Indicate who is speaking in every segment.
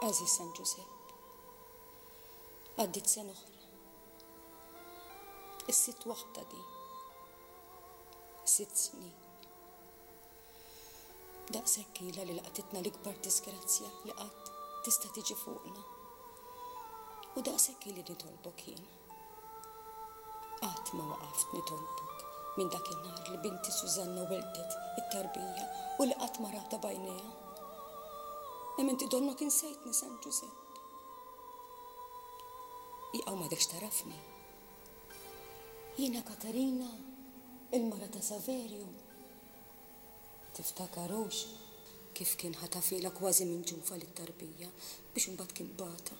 Speaker 1: Aziz San Giuseppe, għaddit sena oħra. Is-sitt waħda di. 6 snin. Daqshekk ilha li laqtitna l-ikbar disgrazzja li qatt tista' tiġi fuqna. U daqshekk li nitolbok jien. Qatt ma waqaft nitolbok minn dak in-nar li binti Sużanna weldet it-tarbija u li qatt ma rata bajnejha. Hemm inti donnok insejtni San Giuseppe. Iqgħu ma dekx tarafni. Jiena Katarina, il-mara ta' Saverio. Tiftakarux kif kien ħatafila kważi minn ġunfa lit-tarbija biex imbagħad kien bata.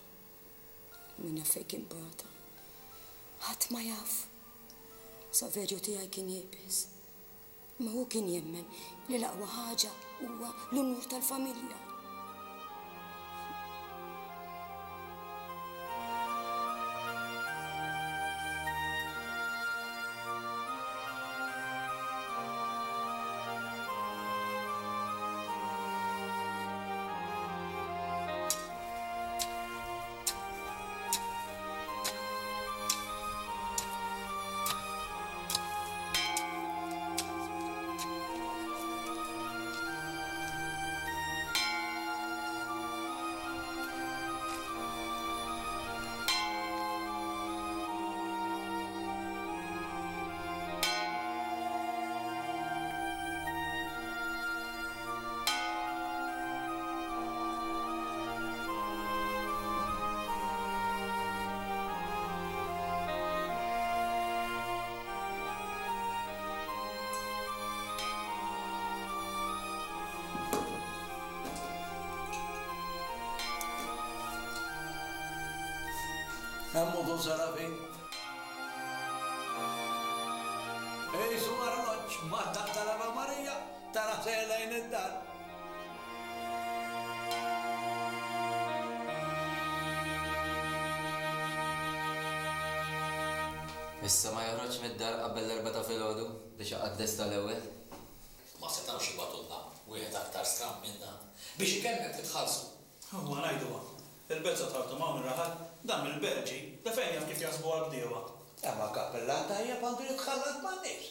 Speaker 1: Min jaf fejn kien bata. Ħadd ma jaf. Saverio tiegħi kien jibes. Ma hu kien jemmen li l-aqwa ħaġa huwa l-unur tal-familja.
Speaker 2: Ammudu Sarafi. Ej, sumar noċ, ma tara Marija, tara sejlejn id-dar.
Speaker 3: Issa ma joħroġ mid-dar qabel l-4 ta' filgħodu biex għaddes tal-ewwel.
Speaker 4: Ma setawx ibatulna wieħed aktar skram minna biex ikellmek titħallsu.
Speaker 5: Huwa ngħiduha. Il-bezza tal-tumaw nirraħal, dam il-Belġi, da fejn jaf kif jasbu għal-bdiewa.
Speaker 2: Ma kappellan tajja bandu jitħallat ma' nies.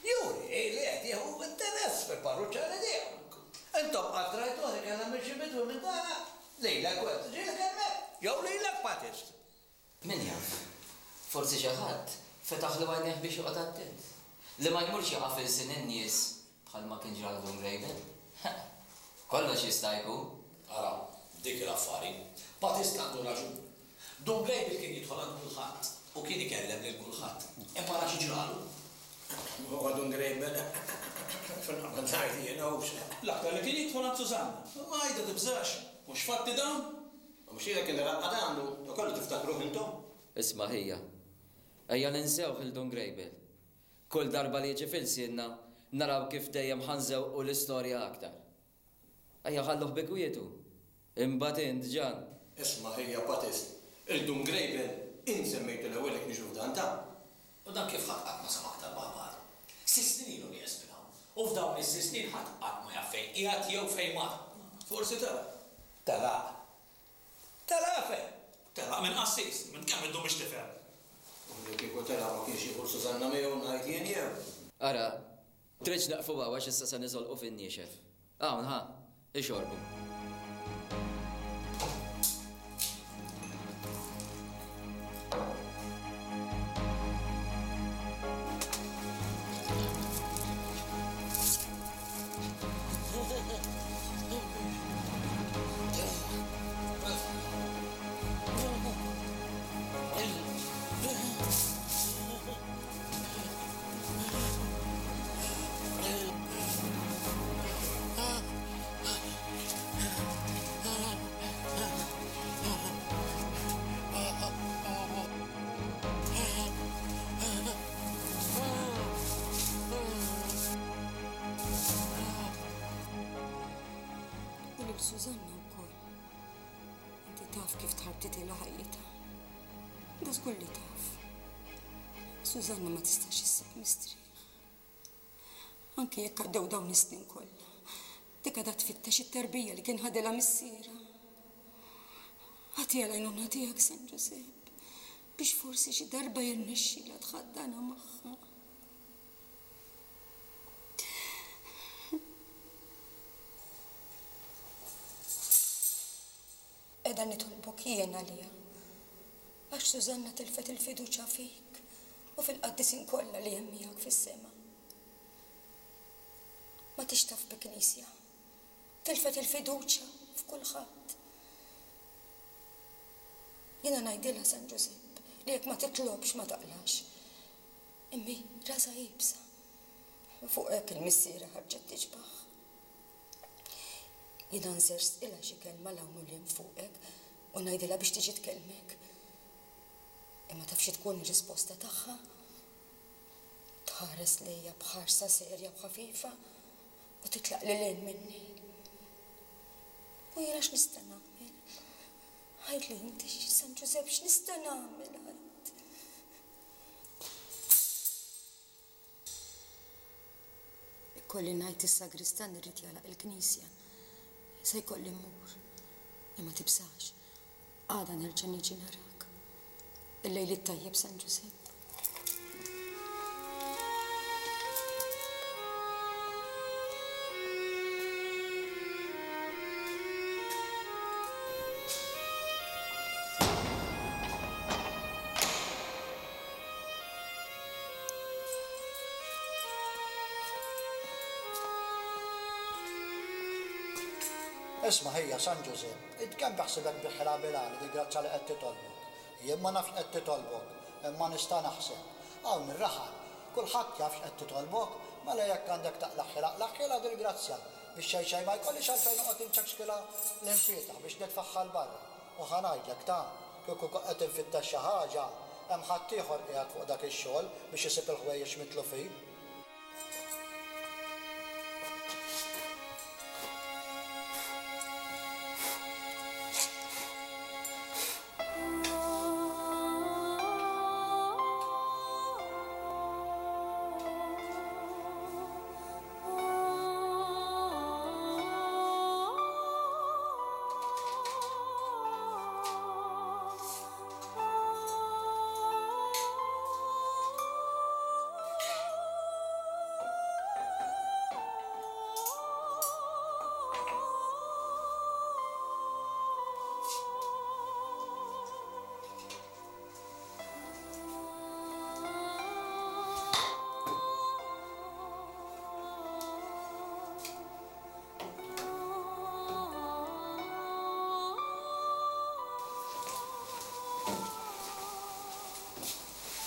Speaker 2: Juri, li qed jieħu interess fil-parruċċjali tiegħu. Intom qatt rajtu li kellha mixi bidu minn dara. Lejlek wet ġielek hemmhekk, jew lejlek patist.
Speaker 3: Min jaf? Forsi xi ħadd fetaħ li għajnejh biex joqgħod attent. Li ma jmurx jaqaf il-sin in-nies bħalma kien ġral Dungrejbel. Kollox jista' jkun.
Speaker 4: Ara, dik l-affari. Patist għandu raġun. Dungrejbel kien jidħol għand kulħadd u kien ikellem lil kulħadd. Imma ra xi ġralu.
Speaker 2: Huwa Dungrejbel. Fil-qabel ngħid jiena hux.
Speaker 5: L-aktar li kien jidħol għand Sużanna. Ma jda tibżax, mhux fatti dawn?
Speaker 6: Mhux jien kien raqqa għandu, ukoll tiftakruh intom?
Speaker 3: Isma' ħija. Ejja ninsewh il-Dungrejbel. Kull darba li jiġi fil-sienna naraw kif dejjem ħanżew u l-istorja aktar. Ejja ħalluh bi kwietu. Imbagħad int ġan.
Speaker 6: Isma' ħija Patist, il-Dungrejbel insemmejtu l-ewwel jekk niġu f'danta.
Speaker 4: U dan kif ħadd qatt ma sam aktar babar. 6 snin ilu li jesminaw. U f'dawn is-6 snin ħadd qatt ma jaf fejn qiegħed jew fejn mar.
Speaker 5: Forsi tara.
Speaker 2: Talaq. Talaq fejn?
Speaker 5: Tara minn qassis, minn kemm iddu biex tifhem.
Speaker 6: U kieku tara ma kienx jieħu Sużanna miegħu ngħid jien jew.
Speaker 3: Ara, tridx naqfu għax issa se niżolqu fin-niexef. Hawn ħa, ixorbu.
Speaker 1: Sużanna wkoll. Inti taf kif tħartiti ħajjitha. Da żgur li taf. Sużanna ma tistax issib mistrieħ. Anke jekk għaddew dawn is-snin kollha. Dik għadha tfittex it-tarbija li kien ħadilha missiera. Għatija lajnuna tijak, San Giuseppe, biex forsi xi darba jirnexxi la tħaddana magħha. Edha nitolbok jiena lija, għax Sużanna tilfet il-fiduċa fik u fil-qaddisin kollha li hemm miegħek fis-sema. Ma tixtaf bi Knisja, tilfet il-fiduċa f'kulħadd. Jiena ngħidilha San Giuseppe li jekk ma titlobx ma taqlax. Immi rasa jibsa. Fuq hekk il-missiera ħarġet tiġbaħ. Jiena nserst ilha xi kelma l-hawn liem fuqek u ngħidilha biex tiġi tkellmek. Imma taf xi tkun ir-risposta tagħha? Tħares lejja bħarsa serja u ħafifa u titlaq lil minni. U jiena x'nista' nagħmel? Ħajdli inti San Giuseppe x'nista' nagħmel ħadd. Ikolli ngħid is-sagristan irrid jalaq il-Knisja. Se jkolli mmur. Imma tibsax. Għada nerġa' niġi narak. Il-lejl it-tajjeb San Giuseppe.
Speaker 7: Isma' ħejja San Giuseppe, id kemm taħsibek biħra bilali di grazza li qed titolbok. Jien ma nafx qed titolbok, imma nista' naħseb. Hawn ir-raħal, kulħadd jaf x'qed titolbok, mela jekk għandek taqlaħħilha dil-grazzja biex xejn ma jkollix għalfejn noqgħod inċekxkilha l-infietaħ biex nitfaħħal barra. U ħanajdlek ta' kieku qed infittex xi ħaġa, hemm ħadd ieħor qiegħed fuq dak ix-xogħol biex isib il-ħwejjeġ mitlufin.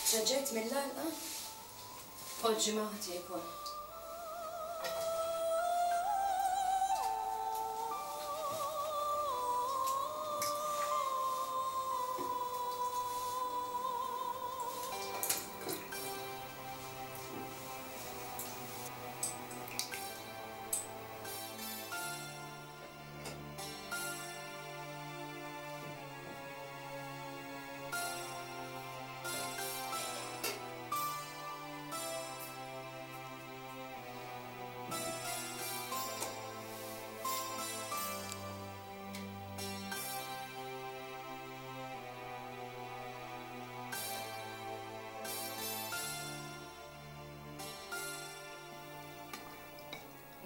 Speaker 1: Ġaġġejt mill-għalqa? Poġġi maħti jkun.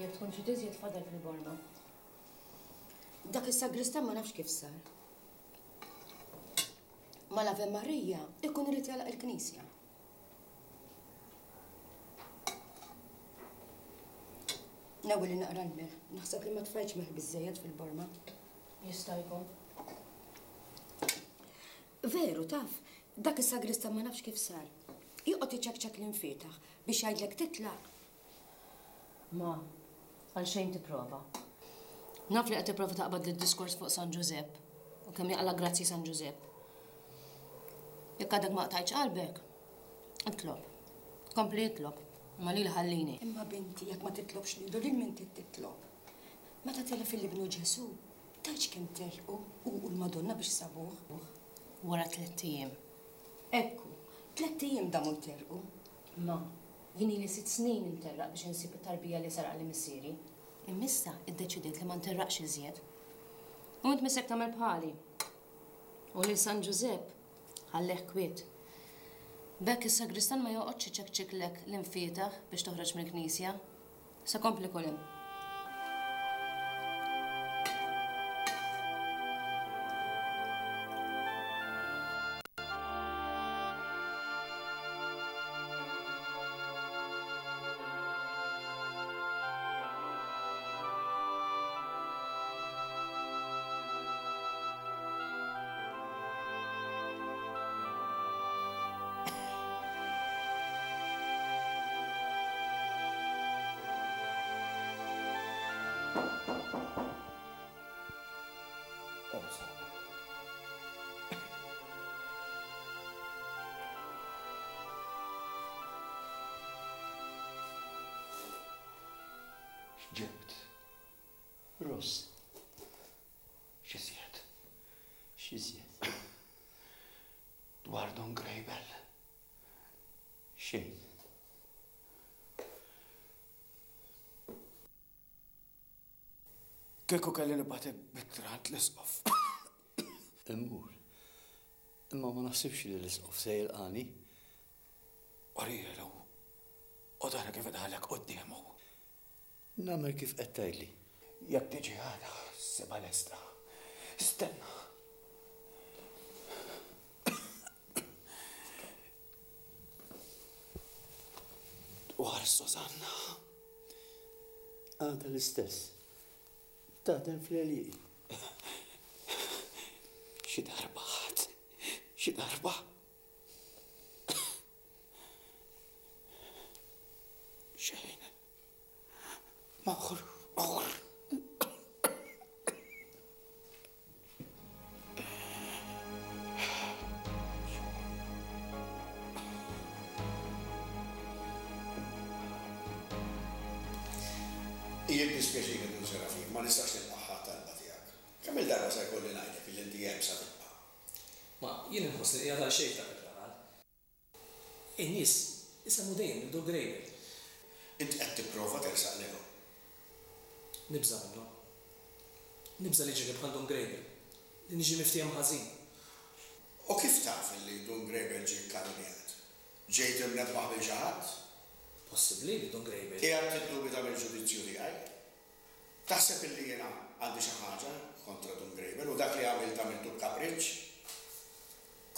Speaker 8: Jek tkun xi tiżjed fadal fil-borma.
Speaker 1: Dak is-sagristan ma nafx kif sar. Ma l-Ave Marija ikun irid jalaq il-Knisja. Nawi li naqra l-mel, naħseb li ma tfajċ meħ biżżejjed fil-borma.
Speaker 8: Jista' jkun.
Speaker 1: Veru, taf, dak is-sagristan ma nafx kif sar. Joqgħod iċekċek l-infietaħ biex jgħidlek titlaq.
Speaker 8: Ma, għal xejn tipprova.
Speaker 1: Naf li qed tipprova taqbad lid-diskors fuq San Giuseppe u kemm jaqla grazzi San Giuseppe. Jekk għadek ma qtajtx qalbek, itlob. Kompli jitlob, ma li ħallini. Imma binti, jekk ma titlobx lilu lil min titlob. Meta tela fil-libnu Ġesu, tajċ kemm terqu u l-Madonna biex sabuh.
Speaker 8: Wara 3 ijiem.
Speaker 1: Ekku, 3 ijiem damu terqu.
Speaker 8: Ma, jini li 6 snin interraq biex insib it-tarbija li saraq li missieri.
Speaker 1: Immissa iddeċidiet li ma nterraqx iżjed.
Speaker 8: U int missek tagħmel bħali. U li San Giuseppe ħalleħ kwiet. Bekk is-sagristan ma joqgħodx iċekċiklek l-infietaħ biex toħroġ mill-Knisja. Sa kompli kulim.
Speaker 2: Ġibt. Ross. Xizjed. Xizjed. Dwar Don Greibel. Xejn. Kieku kelli nibatek bit-trant l-isqof. Immur. Imma ma naħsibx li l-isqof se jilqani. Orijelu. U dara kif idħallek qoddiem. Namel kif qed-tajli. Jekk tiġi għada, seba lesta. Stenna. Dwar Susanna. Għada l-istess. Taħdem fl-elji. Xi darba ħadd. Xi darba. Xejn. Moħr.
Speaker 9: Jien dispjaċi għedun Serafin, ma nistax nilqaħħa talba tiegħek. Kemm il-darba se jkolli ngħidlek il-inti hemm sa tibqa'.
Speaker 4: Ma jien inħoss li qiegħed għal xejn ta' il-raħal. In-nies isemmu dejjem Don Greibel.
Speaker 9: Inti qed tipprova tersaq lehom.
Speaker 4: Nibża minnhom. Nibża li ġieli bħal Don Greibel. Li niġi miftijem ħażin.
Speaker 9: U kif taf li Don Greibel ġie kkalunjat? Ġejt imnebbaħ bil xi ħadd?
Speaker 4: Possibbli li Don Greibel.
Speaker 9: Qiegħed tiddubita mill-ġudizzju tiegħek? Taħseb illi jiena għandi xi ħaġa kontra Don Greibel u dak li għamiltu b'kapriċċ?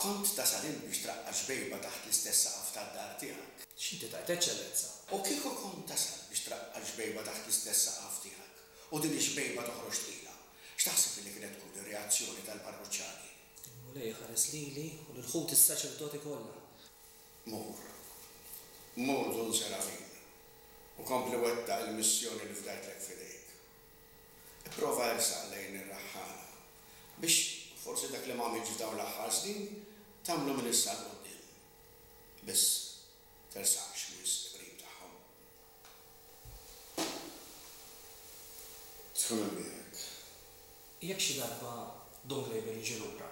Speaker 9: Kont tasalin biex traqqax bejba taħt l-istess saqaf tad-dar tiegħek.
Speaker 4: X'inti tajt eċċellenza.
Speaker 9: U kieku kont tasal biex traqqax bejba taħt l-istess saqaf tiegħek u din ix-bejba toħroġ tqila. X'taħseb li kienet tkun ir-reazzjoni tal-parroċċjali?
Speaker 4: Mulej ħares lili u l-ħut is-saċerdoti kollha.
Speaker 9: Mur Don Serafin u kompli wettaq il-missjoni li fdajtlek fidejk. Ipprova ersaq lejn ir-raħħana biex forsi dak li m'għamilx f'dawn l-aħħar snin tagħmlu minn issa l quddiem. Biss tersaqx mill-qrib tagħhom. Tkun imbiegħek.
Speaker 4: Jekk xi darba Don Greibel jiġi lura.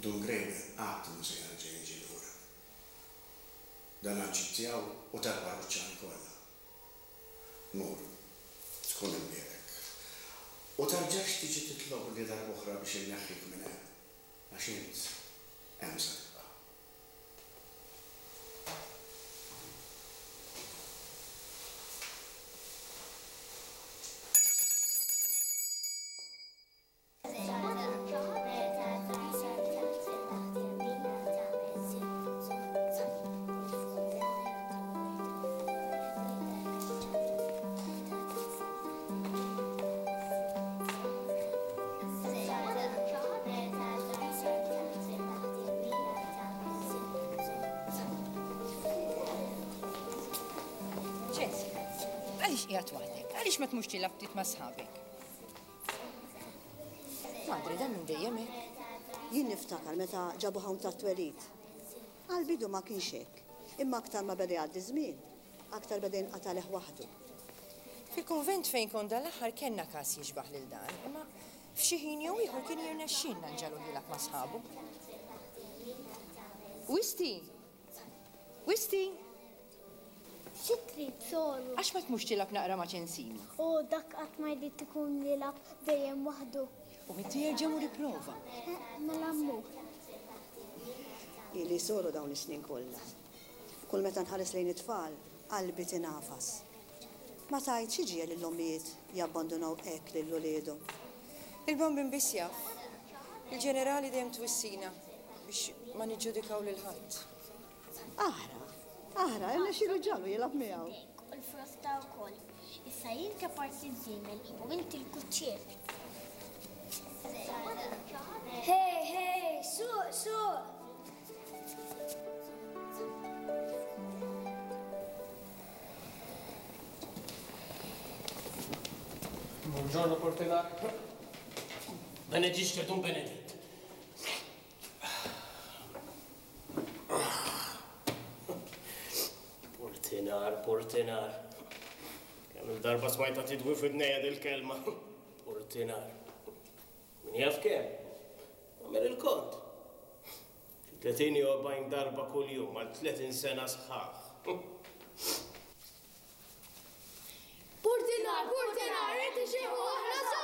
Speaker 9: Don Greibel qatt mhu se jerġa' jiġi lura. Dan għanġib tiegħu u tal-parroċċjali kollha. Mur, tkun imbiegħek. U tarġax tiġi titlob li darba oħra biex inneħħik minn hemm. Għax int hemm sa tibqa'.
Speaker 10: Għalix qiegħed waħdek? Għalix ma tmux tilab ftit ma' sħabek? Madri dan minn dejjem hekk.
Speaker 11: Jien niftakar meta ġabu hawn tat-twelid. Għal-bidu ma kienx hekk, imma aktar ma beda jgħaddi żmien, aktar beda jinqataleh waħdu.
Speaker 10: Fil-konvent fejn kon dal-aħħar kellna każ jiġbaħ lil dan, imma f'xi ħin jew ieħor kien jirnexxinna nġalu lilek ma' sħabu. Wisti! Wisti!
Speaker 12: Xitrid soru.
Speaker 10: Għax ma tmux tilab naqra ma' ċensini?
Speaker 12: U dak qatt ma jrid ikun jilab dejjem waħdu.
Speaker 10: U inti jerġa' muri prova.
Speaker 12: Mela mmu.
Speaker 11: Ili soru dawn is-snin kollha. Kull meta nħares lejn it-tfal, qalbi tinafas. Ma tajt xi ġie lill-ommijiet jabbandunaw hekk lil uliedhom.
Speaker 10: Il-bombin biss jaf. Il-ġenerali dejjem twissina biex ma niġġudikaw lil ħadd.
Speaker 11: Aħra, jenna xi ġallu jilab miegħu.
Speaker 12: Il-frosta wkoll. Issa jinta parti żiemel u inti l-kuċċier. Hej, suq!
Speaker 6: Buongiorno, Portenar. Benedicite, Don Benedict. Portenar. Kemm il-darba smajta tidwi fid-dnejja dil-kelma. Portenar. Min jaf kemm? Għamel il-kont. 30 darba kull jum għal 30 sena sħaħ.
Speaker 12: Portenar, inti xieħu aħna sa!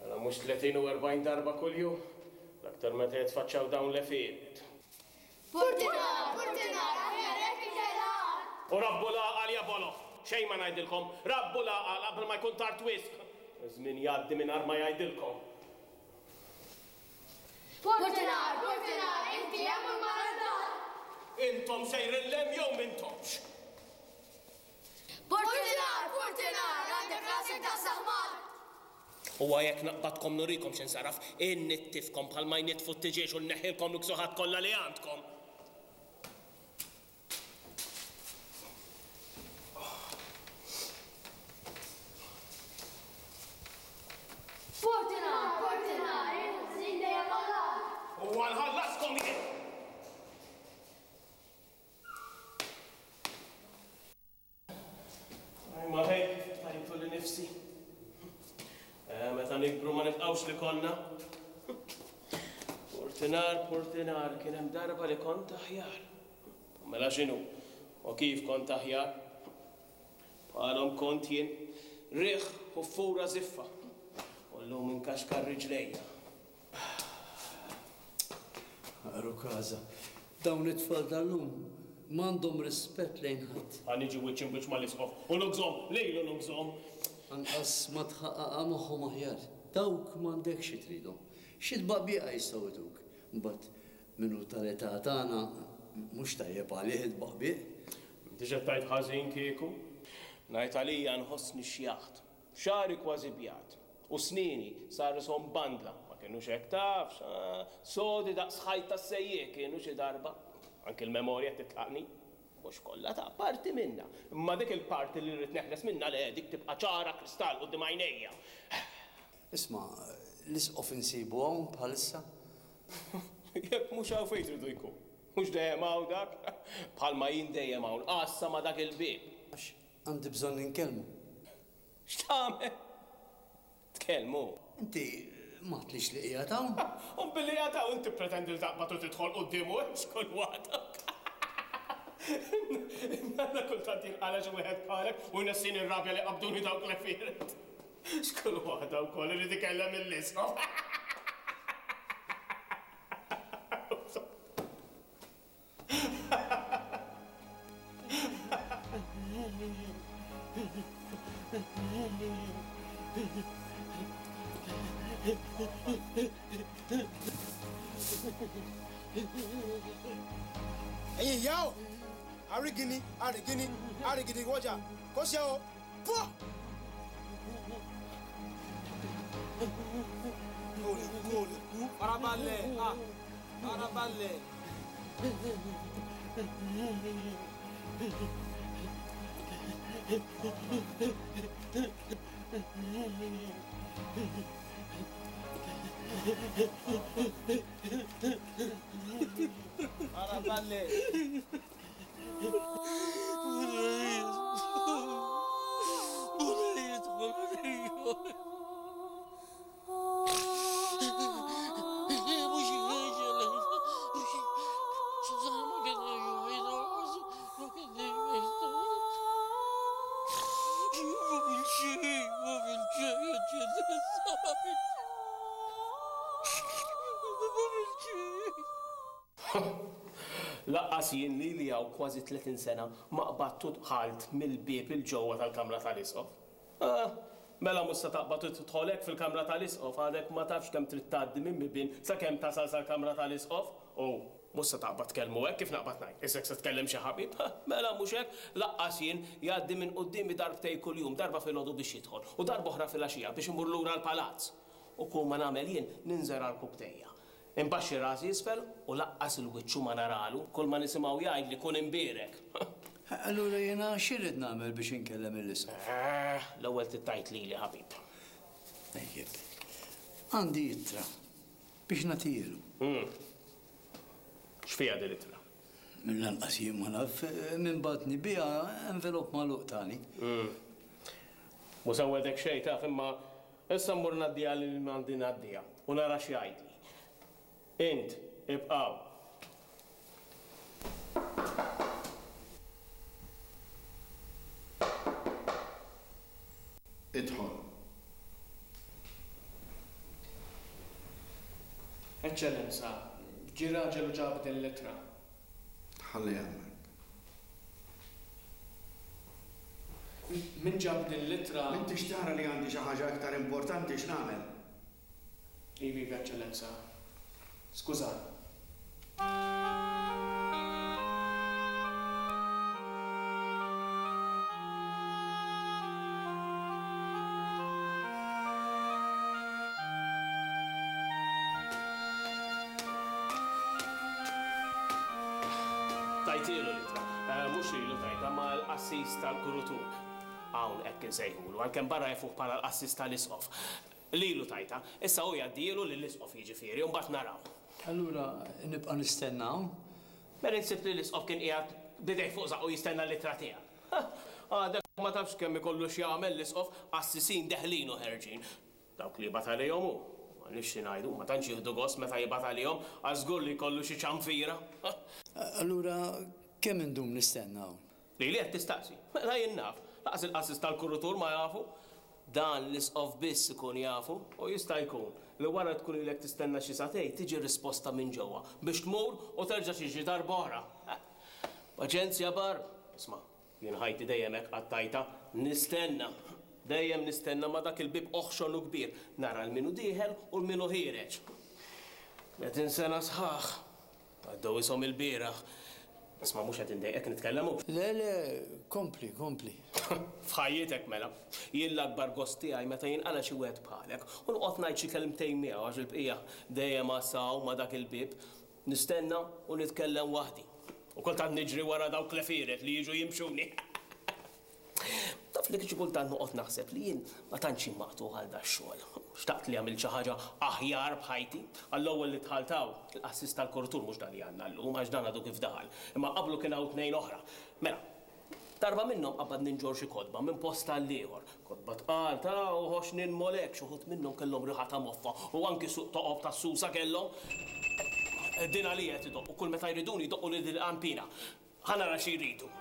Speaker 6: Għala mux 30 darba kull jum, l-aktar meta jitfaċċaw dawn l-efiet.
Speaker 12: Portenar, aħjarek il-ħelħan!
Speaker 6: U rabbu laqal jabolo, xej ma najdilkom, rabbu laqal qabel ma jkun tard wisq. Żmien jgħaddi minn ma jgħidilkom.
Speaker 12: Portenar, inti hemm il-maradar!
Speaker 6: Intom sejrillem jew mintomx.
Speaker 12: Portenar, għandek rasek ta' saħmar!
Speaker 6: U għajek naqbatkom nurikom xen saraf, nittifkom bħal ma jnitfu t-tġiex u n-neħilkom l-ksuħat kolla li għandkom.
Speaker 12: Portenar, inti jemmallar!
Speaker 6: U għalħallaskom jien! Ma hej, tajtu li nifsi. Meta nikbru ma nibqawx li konna. Portenar, kien hemm darba li kont aħjar. Mela x'inhu? U kif kont aħjar? Bħalhom kont jien riħ u fura ziffa. U llum inkaxkar riġlejja.
Speaker 2: Għaru kaza, dawn it-tfal dal-lum m'għandhom rispett lejn ħadd.
Speaker 6: Ħaniġi wiċċ imbiċ ma l-isqof. U l-gżom, lejlu l-gżom.
Speaker 2: Anqas ma tħaqqa moħħhom aħjar. Dawk m'għandek xi tridhom. Xi tbaqqbieqa jistgħu jduk. Mbagħad minnu tal-età tagħna mhux tajjeb għalih it-baqqbieq.
Speaker 6: Diġà tajt ħażin kieku. Ngħid għalija nħossni xjaħt. Xari kważi bjat. U snini sar ishom bandla. Ma kienux hekk tafx. Sodi daqs ħajta sejjek kienu xi darba. Anke l-memorja titlaqni. Mux kollha ta' parti minna. Imma dik il-parti li rrid neħles minna li dik tibqa' ċara kristall quddiem għajnejja.
Speaker 2: Isma' l-isqof insibu hawn bħalissa?
Speaker 6: Jekk mhux hawn fejn tridu jkun. Mhux dejjem hawn dak. Bħalma jien dejjem hawn qassa ma' dak il-bieb.
Speaker 2: Għax għandi bżonn ninkellmu.
Speaker 6: X'tagħmel? Tkellmu.
Speaker 2: Inti ma tlix li qiegħed hawn?
Speaker 6: U billi qiegħed hawn inti pretendi li taqbad u tidħol quddiem x'kull waħdak. Mela kultant jinqala xi wieħed bħalek u jnessini r-rabja li qabduni dawk l-efiret. Xkull waħda wkoll irid ikellem mill-isqof.
Speaker 13: Hey, yo! Arigini, Roger. Kosho! Pua! Holy. Paraballe, paraballe. Paraballe.
Speaker 6: Laqqas jien li għaw kważi 30 sena ma qbattu tħalt mill-bib il-ġewwa tal-kamra tal-isqof. Mela musta taqbatu tħolek fil-kamra tal-isqof, għadek ma tafx kemm trid tgħaddi minn bibin sakemm tasal sal-kamra tal-isqof. Musta taqbad tkellmu hekk kif naqbad ngħid. Isek se tkellem xi ħabib? Mela mhux hekk, laqqas jien jgħaddi minn qudiemi darbtej kuljum, darba filgħodu biex jidħol u darba oħra fil-għaxija biex imur lura l-palazz. U kull ma nagħmel jien ninżer għall-kubtejja. Imbaxxi rasi isfel u laqqas il-wiċċu ma naralu, kull ma nisimgħu jgħid li kun imbierek.
Speaker 2: Allura jiena x'irrid nagħmel biex inkellem il-isqof?
Speaker 6: L-ewwel tittajt lili ħabib.
Speaker 2: Ejjeb. Għandi ittra biex nagħtilu.
Speaker 6: X'fiha din ittra?
Speaker 2: Mill-anqas jien ma naf minn batni biha envelop magħluq tani.
Speaker 6: Mhux sewwedek xejn taf imma issa mmur ngħaddiha lil m'għandi ngħaddiha u nara x'jgħidli. Int, ibqaw.
Speaker 9: Idħol.
Speaker 6: Eċċellenza, ġi raġel u ġabet il-lettra.
Speaker 9: Ħalli għamek.
Speaker 6: Min ġabet il-lettra?
Speaker 9: Inti xtara li għandi xi ħaġa aktar importanti x'nagħmel?
Speaker 6: Ivi, eċċellenza. Skużani. Tajtilu litra, mux lilu tajta ma l-assis tal-kurutur. Hawn hekk insejħulu, għalkemm barra jefuh bħala l-assis tal-isqof. Lilu tajta, issa u jaddilu li l-isqof jiġifieri u mbagħad naraw.
Speaker 2: Allura nibqa' nistennaw?
Speaker 6: Mela insib li l-isqof kien qiegħed bidej fuq zaqu jistenna l-ittra tiegħek. Għadek ma tafx kemm ikollu x'jagħmel l-isqof assisin deħlin u ħerġin. Dawk li jibgħat għalihom hu. Ma nixxi ngħidu, ma tantx jieħdu gost meta jibgħat għalihom għal żgur li jkollu xi ċanfira.
Speaker 2: Allura kemm indum nistennaw?
Speaker 6: Li qed tistaqsi. Mela jien naf. Laqas il-qassis tal-kurutur ma jafu. Dan l-isqof biss ikun jafu u jista' jkun li wara tkun ilek tistenna xi satej tiġi risposta minn ġewwa biex tmur u terġa' tiġi darba oħra. Paċenzja barb. Isma' jien ħajti dejjem hekk qattajta nistenna. Dejjem nistenna ma dak il-bib oħxon u kbir. Nara l-minu dieħel u l-minu ħireġ. Qed insena sħaħ. Għaddew ishom il-bieraħ. Isma' mhux qed indejqek nitkellem hux.
Speaker 2: Le, kompli.
Speaker 6: F'ħajjietek mela. Jien l-akbar gost tiegħi meta jinqala xi wieħed bħalek u noqgħod ngħid xi kelmtejn miegħu għax il-bqija dejjem assaw ma dak il-bib. Nistenna u nitkellem waħdi. U kultant niġri wara dawk lefiret li jiġu jimxuni. Taf li xi kultant noqgħod naħseb li jien ma tantx immaqtu għal dax-xogħol. Xtaqt li għamil xi ħaġa aħjar bħajti, għall-ewwel li tħaltaw l-assis tal-kurutur mhux dan li għandna llum għax dan għadu kif daħal. Imma qablu kien hawn tnejn oħra. Mela, darba minnhom qabad ninġor xi kodba minn post tal-ieħor. Kodba tqal ta' uħox ninmolek xi ħut minnhom kellhom riħata moffa u anki suq toqob tas-susa kellhom. Din għalija tidoq u kull meta jriduni jdoqqu li dil-qampina. Ħanara xi jridu.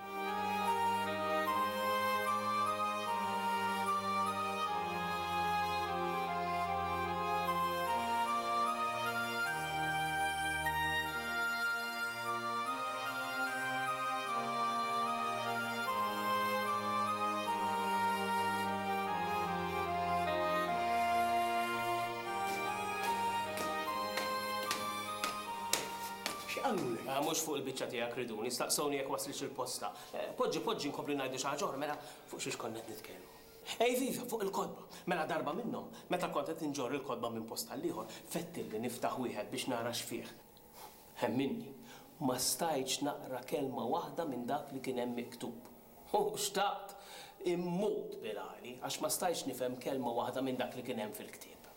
Speaker 6: Mhux fuq il-biċċa tiegħek riduni, staqsowni jekk waslix il-posta. Poġġi nkompli ngħidu xi ħaġa oħra, mela fuq xiex konna qed nitkellmu. Viva, fuq il-kodba. Mela darba minnhom, meta kont qed inġor il-kodba minn posta l-ieħor, fettilli niftaħ wieħed biex nara x'fih. Minni, ma stajtx naqra kelma waħda minn dak li kien hemm miktub. U xtaqt immut bil-għali għax ma stajtx nifhem kelma waħda minn dak li kien hemm fil-ktieb.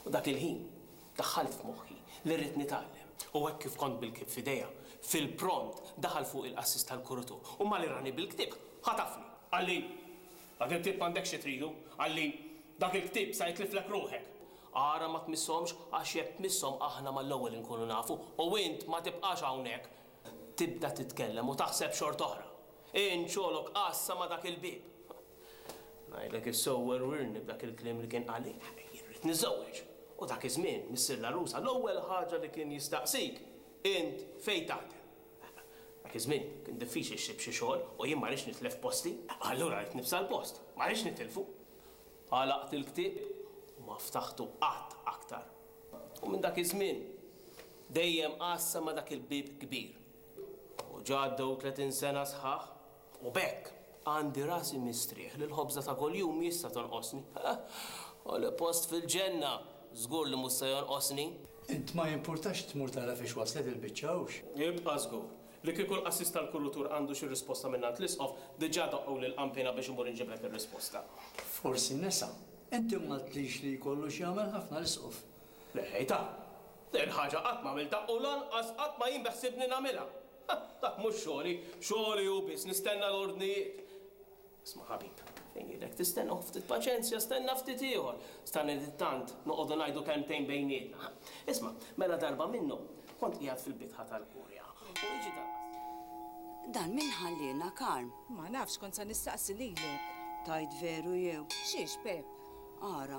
Speaker 6: U dak il-ħin daħħalt f'moħħi li rrid nitgħallem. U hekk kif kont bil-kib f'idejja, fil-pront daħal fuq il-qassis tal-kurutur. U ma li rani bil-ktib, ħatafni. Għalli, dak il-ktib m'għandekx xi tridu, għalli dak il-ktib sa jitliflek ruħek. Ara ma tmissomx għax jekk tmissom aħna mal-ewwel inkunu nafu u int ma tibqax hawnhekk. Tibda titkellem u taħseb xort oħra. Inċolok qassa ma dak il-bib. Ngħidlek is-sewwer wirni b'dak il-kliem li kien qali, jirrid niżewweġ. U dak iż-żmien, missier l-arusa, l-ewwel ħaġa li kien jistaqsik int fejn taħdem. Dak iż-żmien kien diffiċli xsib xi xogħol u jien ma rridx nitlef posti, allura rrid nibsa l-post, ma rridx nitilfu. Għalaqt il-ktieb u ma ftaħtu qatt aktar. U minn dak iż-żmien dejjem qassa ma dak il-bib kbir. U ġaddew 30 sena sħaħ u bekk għandi rasi mistrieħ li l-ħobża ta' kuljum jista' tonqosni. U li post fil-ġenna żgur li mhux se jonqosni.
Speaker 7: Int ma jimpurtax tmur tara fiex waslet il-biċċawx.
Speaker 6: Jibqa' żgur. Li kieku l-assist tal-kurutur għandu xi risposta minnant l-isqof, diġà doqqgħu lil qampina biex imur inġiblek ir-risposta.
Speaker 7: Forsi nesa, inti ma tlix li jkollu x'jagħmel ħafna l-isqof.
Speaker 6: Leħejta, din ħaġa qatt ma għamilta u lanqas qatt ma jien beħsibni nagħmilha. Dak mhux xogħli u biss nistenna l-ordnijiet. Isma' ħabib, fejn jidek tistenna ftit paċenzja, stenna ftit ieħor. Stanni tant noqogħdu ngħidu kemmtejn bejnietna. Isma', mela darba minnu kont qiegħed fil-bitħa tal-kurja.
Speaker 14: Dan min ħallina, Karm?
Speaker 10: Ma nafx kont sa nistaqsi lilek.
Speaker 14: Tajt veru jew.
Speaker 10: Xiex, Pep?
Speaker 14: Ara,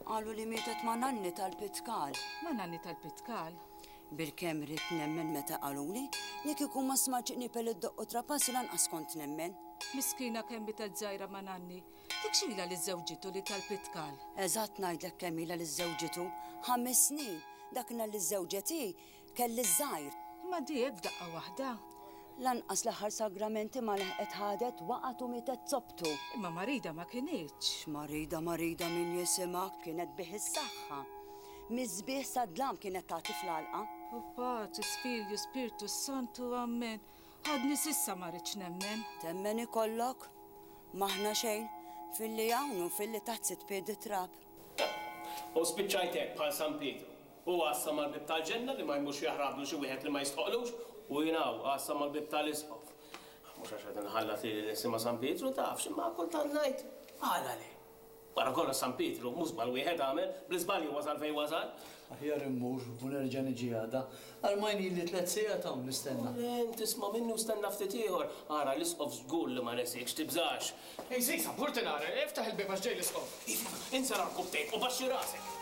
Speaker 14: qalu li mietet ma' nanni tal-Pitkal.
Speaker 10: Ma' nanni tal-Pitkal?
Speaker 14: Bil-kem rid nemmen meta qaluli li kieku ma smaġġiqni pel id-doqqu trapassi lanqas kont nemmen.
Speaker 10: Miskina kemm bitet żgħira ma' nanni. Dik xila li żewġitu li tal-Pitkal.
Speaker 14: Eżatt ngħidlek kemm ilha li żewġitu. 5 snin. Dakna li żewġeti kelli żgħir.
Speaker 10: Ma dijek f'daqqa waħda.
Speaker 14: Lanqas l-aħħar sagramenti ma leħqet ħadet waqgħet u mietet zobtu.
Speaker 10: Imma marida ma kienitx.
Speaker 14: Marida min jisimak kienet bih is-saħħa. Miżbieħ sadlam kienet tagħti fl-alqa.
Speaker 10: U Paċi, Filju, Spiritu Santu, Amen. Ħadni sissa ma rridx nemmen.
Speaker 14: Temmen ikollok? Maħna xejn fil-li hawn u fil-li taħt sit piedi trab.
Speaker 6: U spiċċajtek bħal San Pietru. U għassa mal-bib tal-ġenna li ma jmux jahrablu xi wieħed li ma jistoqlux u jinaw għassa mal-bib tal-isqof. Mux għax għedin ħallat li l-isima San Pietru tafx imma kultan ngħid għala li. Wara kollha San Pietru mhux bal wieħed għamel bl-iżbalju wasal fejn wasal.
Speaker 7: Aħjar immur u nerġa' niġi għada. Armajni li 3 sigħat hawn nistenna.
Speaker 6: Tisma' minnu stenna ftit ieħor. Ara l-isqof żgur li ma nesikx tibżax.
Speaker 13: Ej, sejsa, burtinara, iftaħ il-bib għax ġej l-isqof.
Speaker 6: Insara l-kubtejk u baxxi rasek.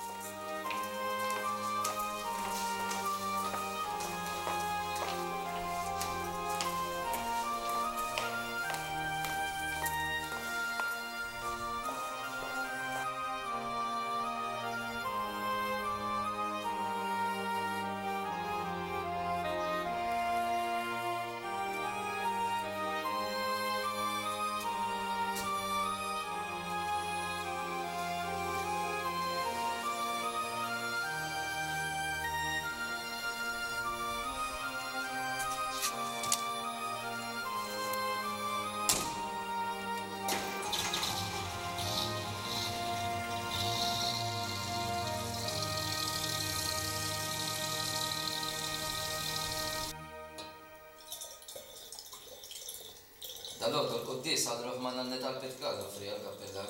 Speaker 3: Dal-għodu l-Quddis għadruħ ma' nanni tal-Pitkal offri għal-kappellar.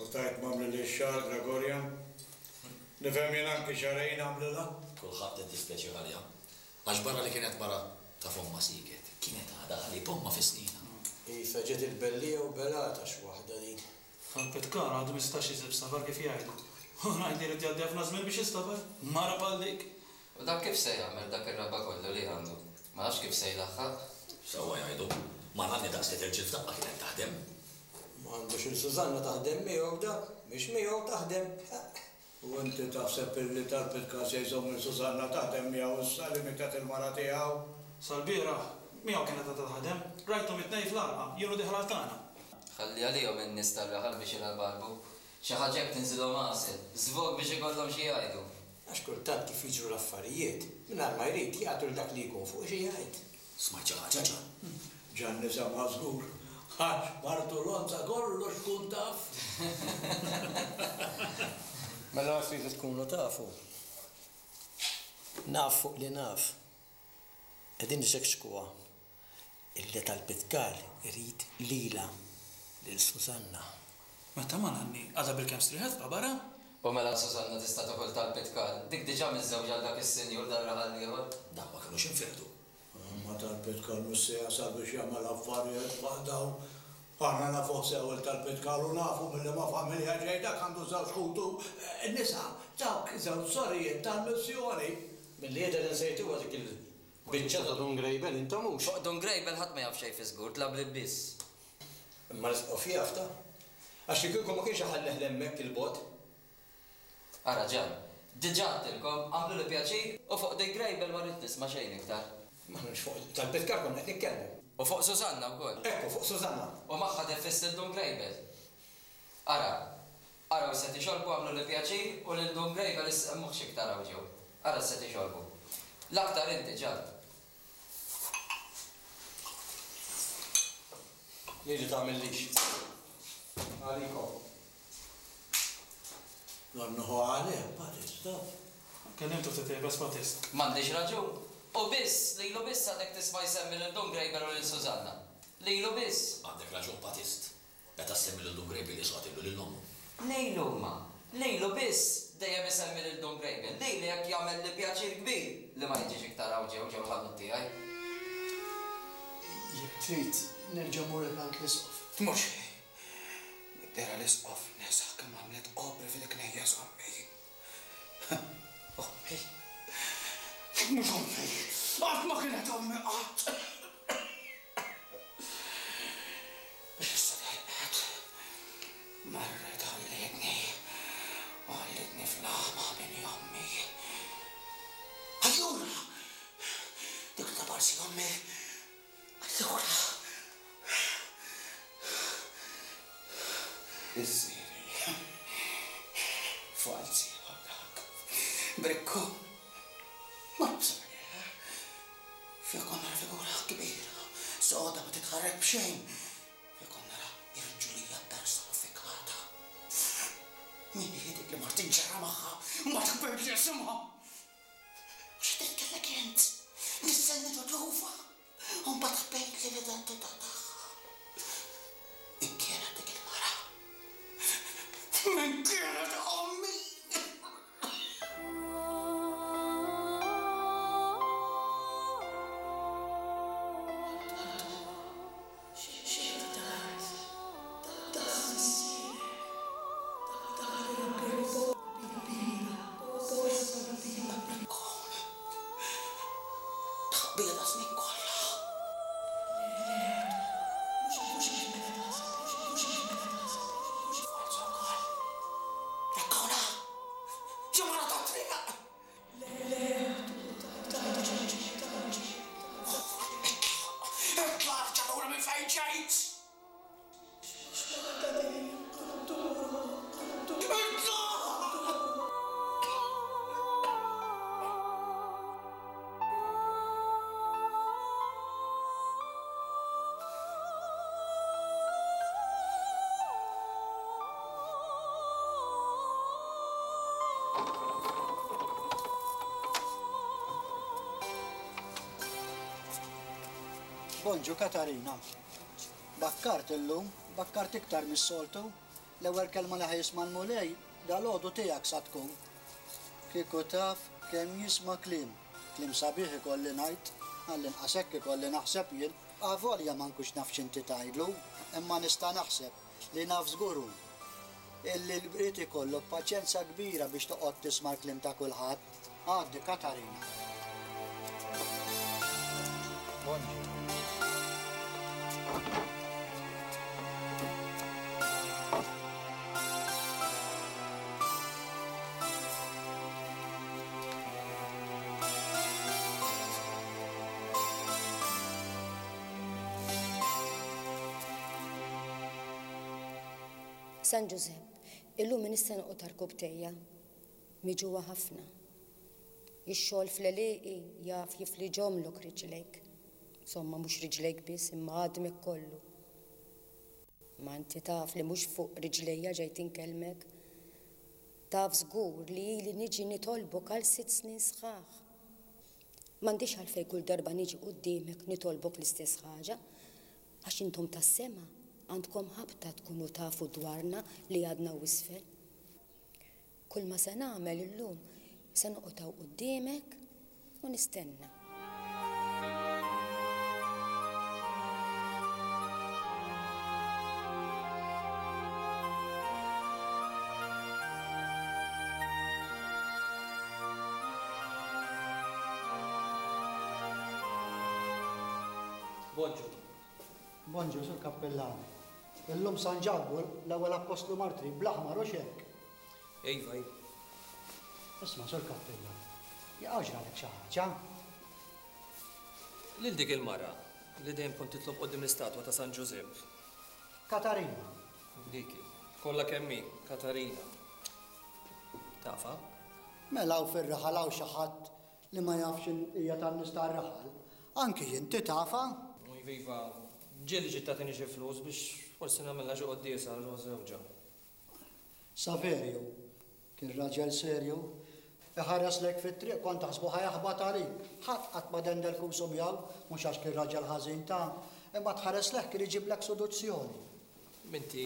Speaker 9: U tajt mamli li xar, Gregorja? Nifhem jien anki xarejn għamlila?
Speaker 4: Kulħadd id-dispjaċi għalija. Għax barra li kienet barra ta' fomma siket, kienet għada għalli pomma fis-snina.
Speaker 13: Ifa ġiet il-bellija u belata x'waħda din.
Speaker 5: Tal-Pitkal għadu mistax jizib safar kif jgħidu. U ngħid irid jgħaddi ħafna żmien biex jistafar. Mara bħal dik.
Speaker 3: U dak kif se jagħmel dak ir-raba kollu li għandu. Ma nafx kif se jlaħħaq.
Speaker 4: Sewwa jgħidu, ma nanni daqset il-ġilf taqqa kienet taħdem.
Speaker 13: Ma għandux il-Sużanna taħdem miegħu dak, mhix miegħu taħdem.
Speaker 9: U inti taħseb li tal-Pitkal se jżomm il-Sużanna taħdem miegħu issa li mitet il-mara tiegħu.
Speaker 5: Sal-bieraħ, miegħu kienet taħdem, rajthom it-tnejn fl-arqa, jienu diħla tagħna.
Speaker 3: Ħalli għalihom in-nies tar-raħal biex il-barbu. Xi ħaġa jekk tinżilhom għasel, żvok biex ikollhom xi jgħidu.
Speaker 13: Għax kultant kif jiġru l-affarijiet, mingħajr ma jrid jagħtu l dak li jkun fuq xi jgħid.
Speaker 4: Smajt xi ħaġa ġan.
Speaker 9: Ġan nisimha żgur. Ħaġ Bartolonza kollox tkun taf.
Speaker 13: Mela għasri tkunu tafu. Naf fuq li naf. Qegħdin nixekxkuha. Illi tal-Pitkal irid lila lil Sużanna.
Speaker 5: Meta ma nanni, għadha bil-kemm striħet barra?
Speaker 3: U mela Sużanna tista' tokol tal-Pitkal. Dik diġà miż-żewġ għal dak is-senjur dar-raħal ieħor.
Speaker 4: Dan ma kinux infirdu.
Speaker 9: Ma tal-Pitkal mhux se jasal biex jagħmel affarijiet bħal dawn. Aħna nafu sew tal-Pitkal u nafu milli ma' familja ġejda għandu żewġ ħutu nisa dawk żewġ sorijiet tal-missjoni.
Speaker 13: Milli jidher insejtuha dik Biċċa ta' Don Grejbel inta mhux.
Speaker 3: Fuq Don Grejbel ħadd ma jaf xejn fi żgur, tlab li biss.
Speaker 13: Imma nisqgħu fija fta. Għax li kieku ma kienx ħalleh hemmhekk il-bot.
Speaker 3: Ara ġan, diġà għattilkom għamlu li pjaċir u fuq Don Grejbel ma rrid nisma' xejn iktar.
Speaker 13: Ma nix fuq tal-Petkar konna qed nitkellem.
Speaker 3: U fuq Susanna wkoll.
Speaker 13: Ekku fuq Susanna.
Speaker 3: U magħha defist il-Don Grejbel. Ara se tixolbu għamlu li pjaċir u l-Don Grejbel issemmuħ xiktar ġew. Ara se tixolbu. L-aktar inti ġan.
Speaker 13: Liġi tagħmellix. Għalikom. Donnuħu għalih, Batista.
Speaker 5: Kellimtu ftit bas Batista.
Speaker 3: M'għandix raġun. U biss, lilu biss għadek tisma' jsemmi l-Don Grejbel u l-Susanna. Lilu biss.
Speaker 4: Għandek raġun Batist. Meta semmi l-Don Grejbel li sqatillu lil-ommu.
Speaker 3: Lilu ma. Lilu biss dejjem isemmi l-Don Grejbel. Lilu jekk jagħmel li pjaċir kbir li ma jiġix iktar ġew ħadnu tiegħi.
Speaker 9: Jekk trid nerġa' mmur għand l-isqof.
Speaker 13: Mhux.
Speaker 9: Dera l-isqof nesaħ kemm għamlet qobri fil-knejjes ommi.
Speaker 13: Ommi. Mhux ommi. Qatt ma kienet ommi qatt. Biex issa dejqet. Marret għallitni fl-ħama minni ommi. Allura! Dik ta' barsi ommi. Allura! Is-siri. Falsi għadak. Brekku. Ma bżonja. Fi konna figura kbira. Soda ma titħarrek bxejn. Fi konna irġulija d-dar soffikata. Min jiedik li martin ġara maħħa. Ma tħbert li jisimha. X'tit kellek jent. Nistenni tutufa. Un bat ħbejt li l-identità tagħha. Inkienet dik il-mara. Min kienet ommi.
Speaker 7: Bonġu Katarina, bakkart illum, bakkart iktar mis-soltu, l-ewwel kelma li ħajisma' l-mulej dal-għodu tiegħek sa tkun. Kieku taf kemm jisma' kliem sabiħ ikolli ngħid, għall-inqas hekk ikolli naħseb jien, għavolja ma nkux naf x'inti tgħidlu, imma nista' naħseb li naf żgur hu illi l-bqiet ikollok paċjenza kbira biex toqgħod tisma' l-kliem ta' kulħadd. Għaddi Katarina. Bonġu.
Speaker 1: San Giuseppe, illum nista' noqgħod tarkub tejja. Miġuwa ħafna. Ix-xogħol fl-eliqi jaf jifli ġomlok riġlejk. Somma mhux riġlejk biss imma għadmek kollu. Ma inti taf li mhux fuq riġlejja ġejt inkelmek. Taf żgur li ili niġi nitolbok għal 6 snin sħaħ. M'għandix għalfejn kull darba niġi quddiemek nitolbok l-istess ħaġa għax intom tas-sema għandkom ħabta tkunu tafu dwarna li għadna wisfel. Kull ma se nagħmel illum se noqgħod quddiemek u nistenna.
Speaker 5: Bonġu.
Speaker 7: Bonġu, sur kappellan. Illum San Ġabbu l-ewwel apostlu martri bl-aħmar u xekk.
Speaker 5: Iva.
Speaker 7: Isma' sur kappellan. Jaqgħux għalek xi ħaġa.
Speaker 15: Lil dik il-mara li dejjem kont titlob qudiem l-istatwa ta' San Giuseppe.
Speaker 7: Katarina.
Speaker 15: Diki, kollha kemm hi, Katarina. Tafa?
Speaker 7: Mela u fir-raħal hawn xi ħadd li ma jafx hija tan-nies tar-raħal. Anki inti tafa?
Speaker 15: Iva, ġieli ġiet tagħtini xi flus biex forsi nagħmilha xi qoddiesa għal żewġa.
Speaker 7: Saverju, kien raġel serju, iħares lek fit-triq kont taħsbu ħajaħbad għalik. Ħadd qatt ma dendel kusu miegħu mhux għax kien raġel ħażin ta' imma tħares lek kien iġiblek soduzzjoni.
Speaker 15: Minti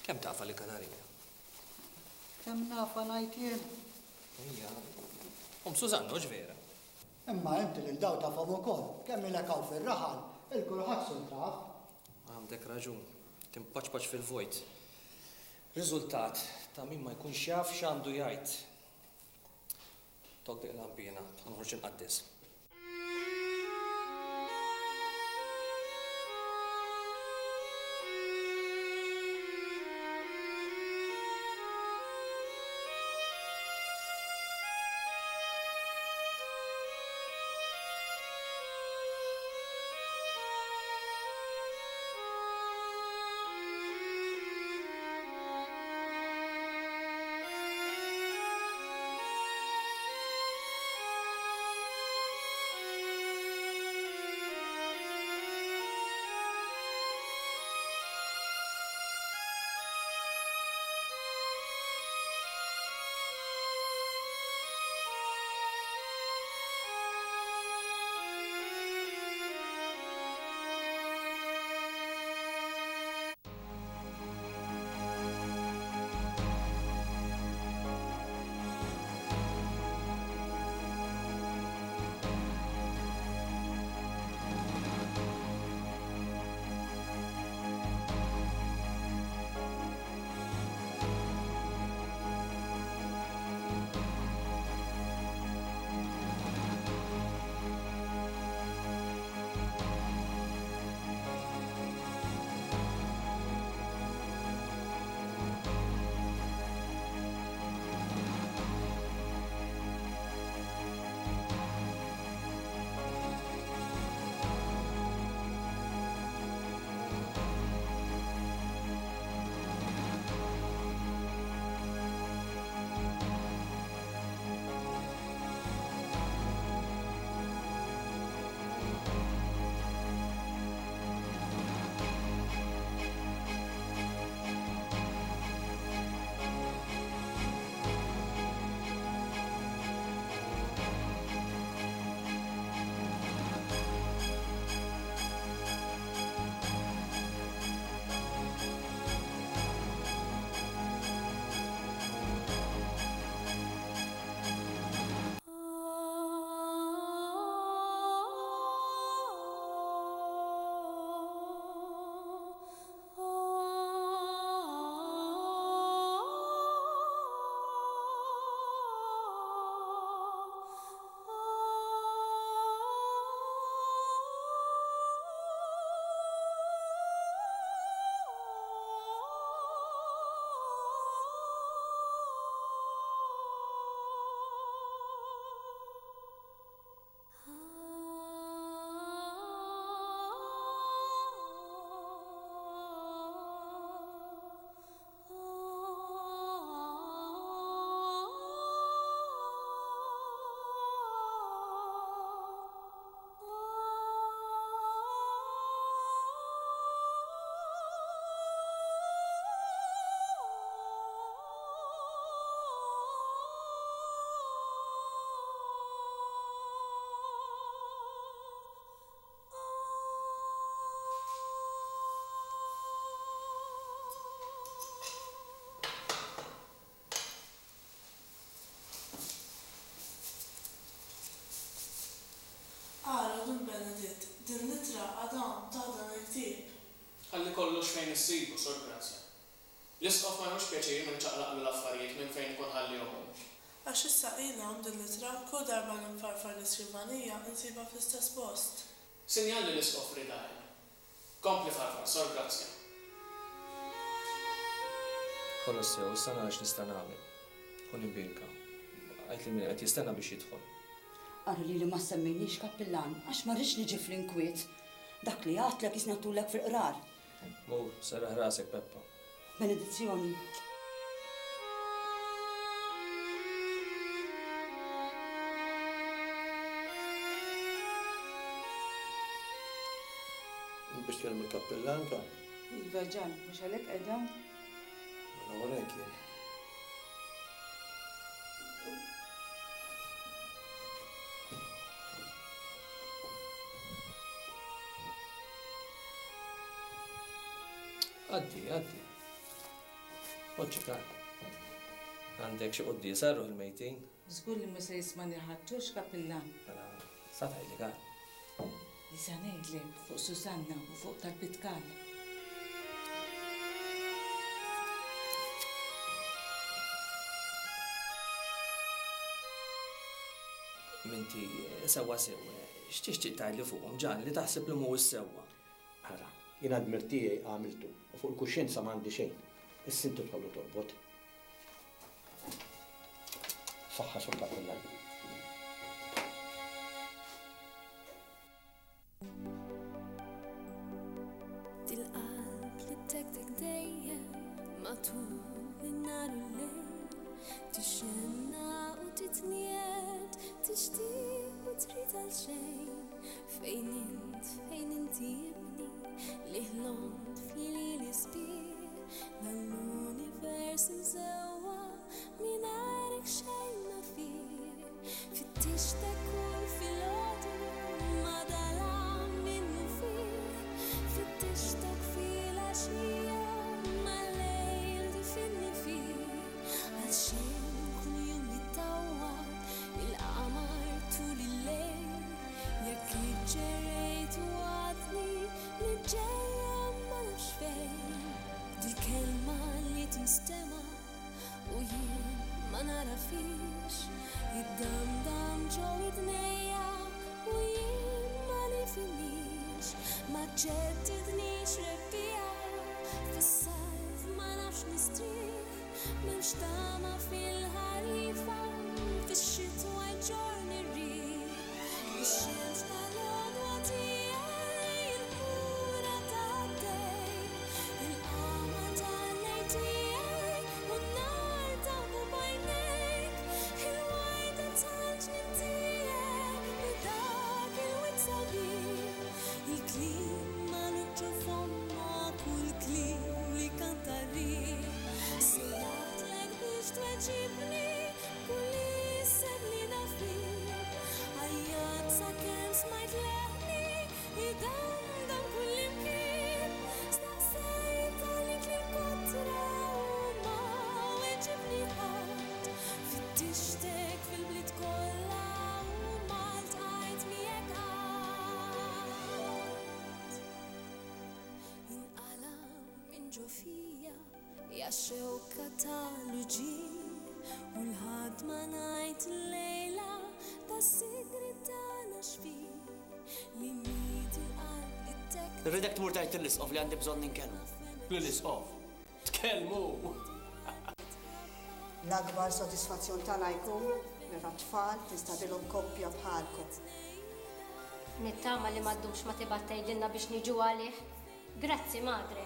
Speaker 15: kemm tafa li Kanarija?
Speaker 7: Kemm nafa ngħid jien?
Speaker 15: Hija. Sużanna vera.
Speaker 7: Imma inti lil daw tafhom ukoll, kemm ilek hawn fir-raħal, il-kulħadd sul taf.
Speaker 15: Għandek raġun, timpaċpaċ fil-vojt. Riżultat ta' min ma jkunx jaf x'għandu jgħid. Togħdeq l-ambjena, nħorġ inqaddis.
Speaker 16: Beneditt, din litra għadam ta' dan il-ktib.
Speaker 6: Ħalli kollox fejn issibu, Sur Grazja. L-isqof ma jmux pjaċir minn ċaqlaq l-affarijiet minn fejn ikun ħallihom.
Speaker 16: Għax issa qilha din litra kull darba l-infarfar l-iskrivanija insiba fl-istess post.
Speaker 6: Sinjal li niskofri daħi. Kompli farfar, sor grazzja.
Speaker 15: Ħollos sew, issa narax nista' nagħmel. Kun imbilka. Għajt li min qed jistenna biex jidħol.
Speaker 14: Ara li ma semmejniex kappillan, għax ma rridx niġi fl-inkwiet. Dak li għatlek jisnatulek fil-qrar.
Speaker 15: Mur, serraħ rasek, Peppa.
Speaker 14: Benedizzjoni.
Speaker 9: Biex tkellem il-kappellan kan?
Speaker 10: Iva ġan, mux għalek edha?
Speaker 9: Għana warek jien.
Speaker 15: Għaddi. Oġġi kan. Għandek xi qoddi sarru il-mejtin?
Speaker 10: Żgur li ma se jismani ħaddux kappillan.
Speaker 15: Sataj li kan.
Speaker 10: Issa ngħidlek fuq Susanna u fuq tal-Pitkal.
Speaker 15: Minti sewa sewa, x'tixtieq tgħidli fuqhom ġan li taħseb li mhuwiex sewwa.
Speaker 17: Ara, jien għad tiegħi għamiltu u fuq il-kuxjenza m'għandi xejn. Is-sintu tħollu torbot. Saħħa sur kappellan.
Speaker 18: Til-qalb li btektek dejjem matul in-nar u l-lejl tixenna u titniet tixtieq u trid għal xejn fejn inti jibni li ħlomt f'lili li sbieħ l-univers imżewwa mingħajrek xejn ma fih fittixtek kull filgħodu ma dalam minnu fih fittixtek fil-għaxija ma lejl tifinni fih għal xejn kull jum li tawwad il-qamar tul il-lejl jekk iġġerejt u għadni li ġejja ma nafx fejn dil-kelma li tinstema u jien ma nara fix id-damdam ġew id-nejja u jien ma nifinix ma ġeddidnix rebbija fis-sajf ma nafx nistrieħ m'hemmx tama fil-ħarifa fix-xitwa ġorni rriħ ix-xemx tal-għodwa tiegħi il-qura tad-dejl il-qama tal-lejl tiegħi u n-nar tabu bajnejk il-wajda tal-ġnien tiegħek li dak il-wied sabiħ il-kliem ma nuġġu f'omma kull kliem li kanta rriħ sejjaħtlek biex tweġibni kull isem li nafih għajjat sakemm smajt leħni idamdam kull imkien staqsejt għalik li l-kontra u ma weġibni ħadd fittixtek fil-bliet kollha u ma ltqajt miegħek qatt. Inqalam minn ġo fija jax-xewka tal-uġien u l-ħadd ma ngħid lejla tas-sigri tagħna xfih li miet il-qalb it-tek.
Speaker 15: Ridek tmur tajt il-isqof li għandi bżonn ninkellmu. L-isqof? Tkellmu!
Speaker 11: L-akbar sodisfazzjon tagħna jkun li t-tfal tinstabilhom koppja bħalkom.
Speaker 12: Nittama li m'għaddux ma tibgħat tgħidilna biex niġu għalih. Grazzi, madre.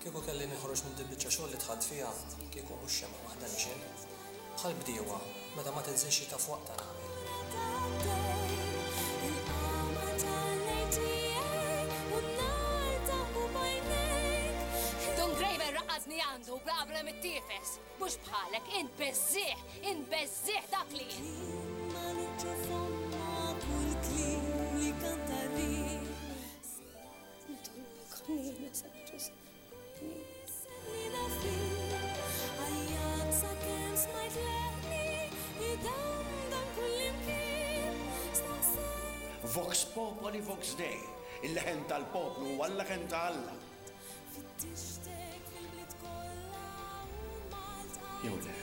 Speaker 15: Kieku kelli nieħroġ minn dil-biċċa xogħol li tħadd fiha, kieku mhux xemma waħda nixen. Bħal bdiewa, meta ma tinżilx ta' fwaqta nagħmel.
Speaker 18: Il-qama tal-lejl tiegħi u n-nar taħbu bajnejk.
Speaker 8: Don Grejber raqqażni għandu bla mit-tifes. Mhux bħalek, inbeżżieħ dak li
Speaker 18: Ma nuġġu f'omma kull kliem li kanta rriħ.
Speaker 1: Ħnina sa Ġusepp.
Speaker 18: Li nafih għajjat sakemm smajt leħni idamdam kull imkien staqsejt
Speaker 9: Vox Populi Vox Dei, il-leħen tal-poplu u għall-leħen ta' Alla.
Speaker 18: fittixtek fil-bliet kollha u ma ltqajt
Speaker 9: Jew le.